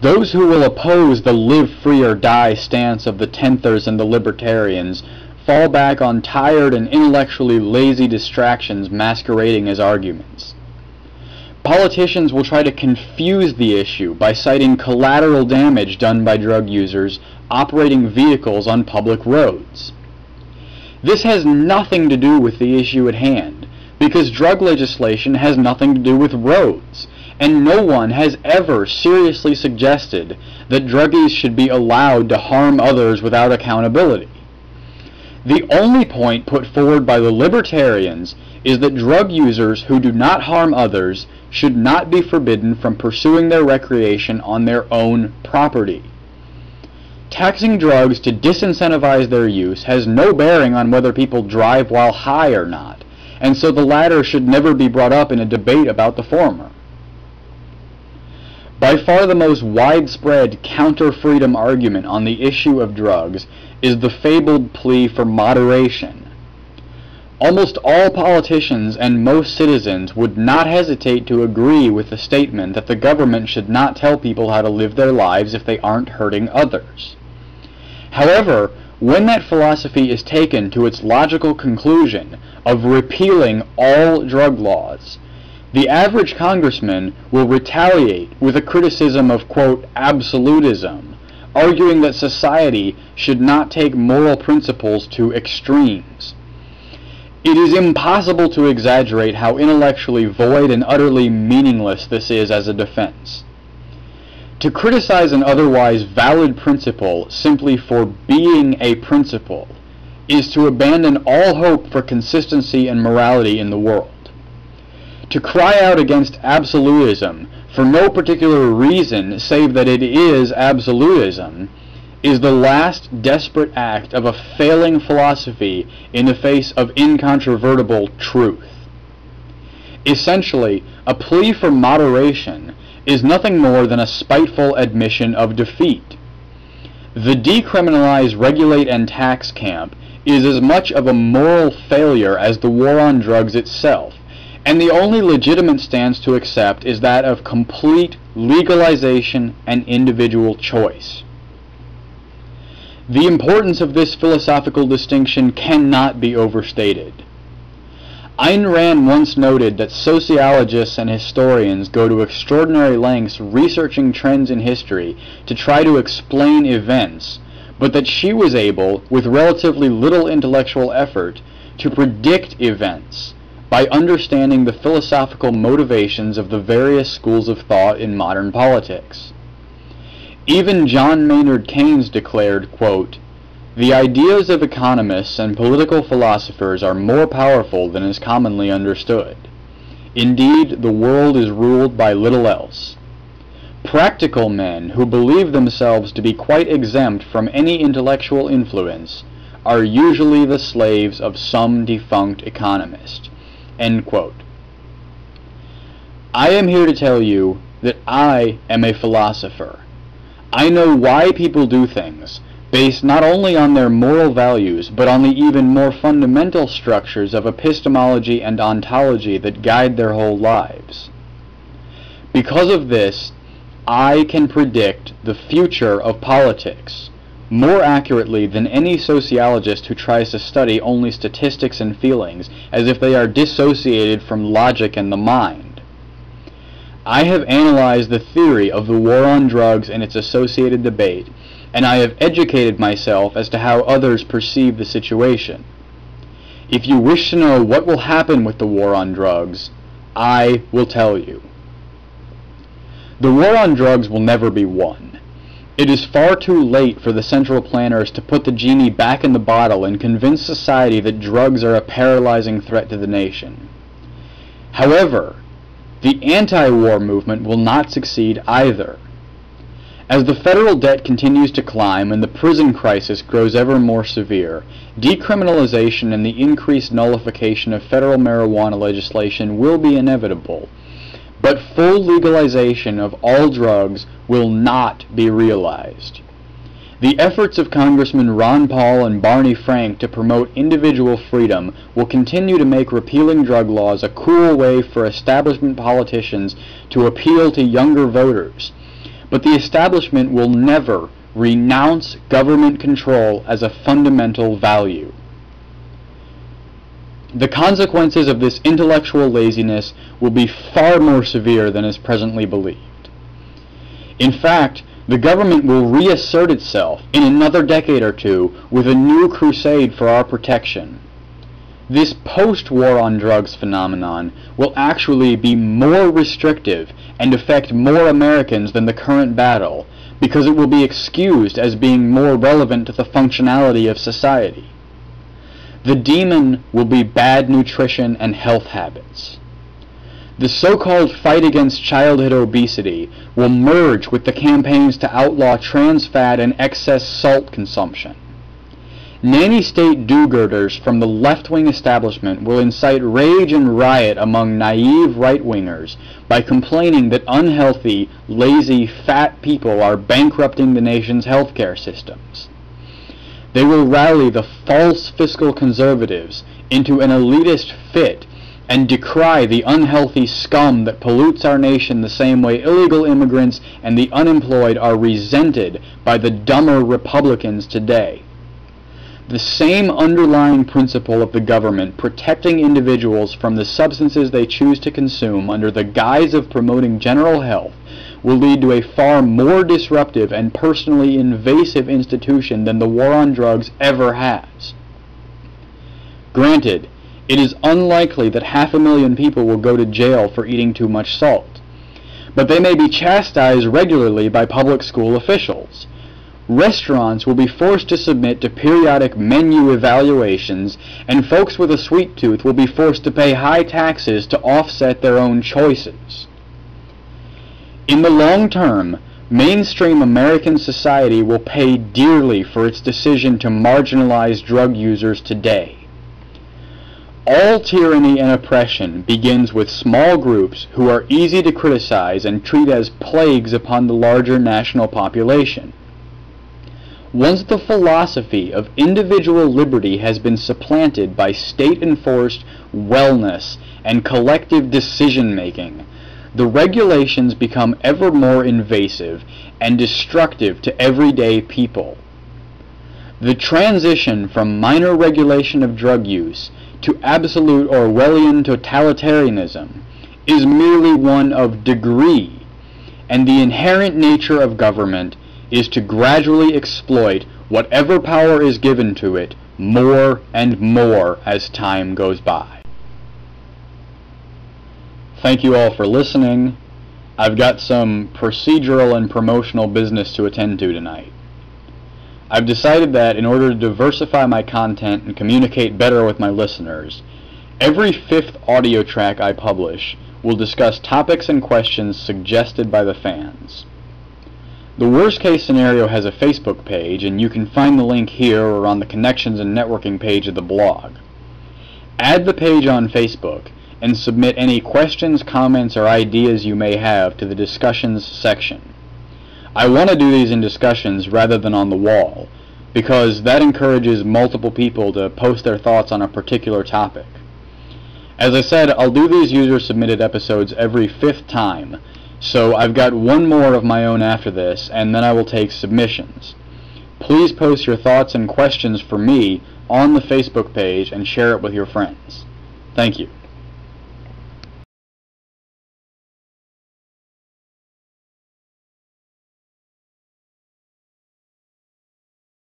Those who will oppose the live free or die stance of the Tenthers and the Libertarians fall back on tired and intellectually lazy distractions masquerading as arguments. Politicians will try to confuse the issue by citing collateral damage done by drug users operating vehicles on public roads. This has nothing to do with the issue at hand, because drug legislation has nothing to do with roads, and no one has ever seriously suggested that druggies should be allowed to harm others without accountability. The only point put forward by the libertarians is that drug users who do not harm others should not be forbidden from pursuing their recreation on their own property. Taxing drugs to disincentivize their use has no bearing on whether people drive while high or not, and so the latter should never be brought up in a debate about the former. By far the most widespread counter-freedom argument on the issue of drugs is the fabled plea for moderation. Almost all politicians and most citizens would not hesitate to agree with the statement that the government should not tell people how to live their lives if they aren't hurting others. However, when that philosophy is taken to its logical conclusion of repealing all drug laws, the average congressman will retaliate with a criticism of, quote, absolutism, arguing that society should not take moral principles to extremes. It is impossible to exaggerate how intellectually void and utterly meaningless this is as a defense. To criticize an otherwise valid principle simply for being a principle is to abandon all hope for consistency and morality in the world. To cry out against absolutism for no particular reason save that it is absolutism is the last desperate act of a failing philosophy in the face of incontrovertible truth. Essentially, a plea for moderation is nothing more than a spiteful admission of defeat. The decriminalize, regulate, and tax camp is as much of a moral failure as the war on drugs itself, and the only legitimate stance to accept is that of complete legalization and individual choice. The importance of this philosophical distinction cannot be overstated. Ayn Rand once noted that sociologists and historians go to extraordinary lengths researching trends in history to try to explain events, but that she was able, with relatively little intellectual effort, to predict events by understanding the philosophical motivations of the various schools of thought in modern politics. Even John Maynard Keynes declared, quote, "The ideas of economists and political philosophers are more powerful than is commonly understood. Indeed, the world is ruled by little else. Practical men who believe themselves to be quite exempt from any intellectual influence are usually the slaves of some defunct economist." End quote. I am here to tell you that I am a philosopher. I know why people do things, based not only on their moral values, but on the even more fundamental structures of epistemology and ontology that guide their whole lives. Because of this, I can predict the future of politics more accurately than any sociologist who tries to study only statistics and feelings as if they are dissociated from logic and the mind. I have analyzed the theory of the war on drugs and its associated debate, and I have educated myself as to how others perceive the situation. If you wish to know what will happen with the war on drugs, I will tell you. The war on drugs will never be won. It is far too late for the central planners to put the genie back in the bottle and convince society that drugs are a paralyzing threat to the nation. However, the anti-war movement will not succeed either. As the federal debt continues to climb and the prison crisis grows ever more severe, decriminalization and the increased nullification of federal marijuana legislation will be inevitable, but full legalization of all drugs will not be realized. The efforts of Congressmen Ron Paul and Barney Frank to promote individual freedom will continue to make repealing drug laws a cool way for establishment politicians to appeal to younger voters. but the establishment will never renounce government control as a fundamental value. The consequences of this intellectual laziness will be far more severe than is presently believed. In fact, the government will reassert itself in another decade or two with a new crusade for our protection. This post-war on drugs phenomenon will actually be more restrictive and affect more Americans than the current battle, because it will be excused as being more relevant to the functionality of society. The demon will be bad nutrition and health habits. The so-called fight against childhood obesity will merge with the campaigns to outlaw trans fat and excess salt consumption. Nanny-state do-gooders from the left-wing establishment will incite rage and riot among naive right-wingers by complaining that unhealthy, lazy, fat people are bankrupting the nation's healthcare systems. They will rally the false fiscal conservatives into an elitist fit and decry the unhealthy scum that pollutes our nation the same way illegal immigrants and the unemployed are resented by the dumber Republicans today. The same underlying principle of the government protecting individuals from the substances they choose to consume under the guise of promoting general health will lead to a far more disruptive and personally invasive institution than the war on drugs ever has. Granted, it is unlikely that 500,000 people will go to jail for eating too much salt, but they may be chastised regularly by public school officials. Restaurants will be forced to submit to periodic menu evaluations, and folks with a sweet tooth will be forced to pay high taxes to offset their own choices. In the long term, mainstream American society will pay dearly for its decision to marginalize drug users today. All tyranny and oppression begins with small groups who are easy to criticize and treat as plagues upon the larger national population. Once the philosophy of individual liberty has been supplanted by state-enforced wellness and collective decision-making, the regulations become ever more invasive and destructive to everyday people. The transition from minor regulation of drug use to absolute Orwellian totalitarianism is merely one of degree, and the inherent nature of government is to gradually exploit whatever power is given to it more and more as time goes by. Thank you all for listening. I've got some procedural and promotional business to attend to tonight. I've decided that in order to diversify my content and communicate better with my listeners, every 5th audio track I publish will discuss topics and questions suggested by the fans. The worst case scenario has a Facebook page, and you can find the link here or on the Connections and Networking page of the blog. Add the page on Facebook and submit any questions, comments, or ideas you may have to the discussions section. I want to do these in discussions rather than on the wall, because that encourages multiple people to post their thoughts on a particular topic. As I said, I'll do these user-submitted episodes every 5th time, so I've got one more of my own after this, and then I will take submissions. Please post your thoughts and questions for me on the Facebook page and share it with your friends. Thank you.